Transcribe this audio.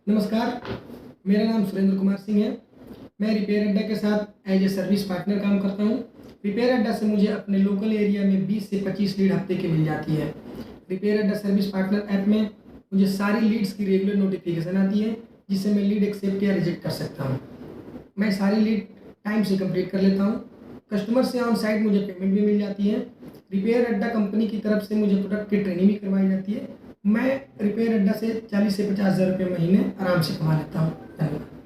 नमस्कार, मेरा नाम सुरेंद्र कुमार सिंह है। मैं रिपेयर अड्डा के साथ एज ए सर्विस पार्टनर काम करता हूँ। रिपेयर अड्डा से मुझे अपने लोकल एरिया में 20 से 25 लीड हफ्ते की मिल जाती है। रिपेयर अड्डा सर्विस पार्टनर ऐप में मुझे सारी लीड्स की रेगुलर नोटिफिकेशन आती है, जिससे मैं लीड एक्सेप्ट या रिजेक्ट कर सकता हूँ। मैं सारी लीड टाइम से कंप्लीट कर लेता हूँ। कस्टमर से ऑन साइट मुझे पेमेंट भी मिल जाती है। रिपेयर अड्डा कंपनी की तरफ से मुझे प्रोडक्ट की ट्रेनिंग भी करवाई जाती है। मैं रिपेयर अड्डा से 40 से 50 हज़ार रुपये महीने आराम से कमा लेता हूँ। धन्यवाद।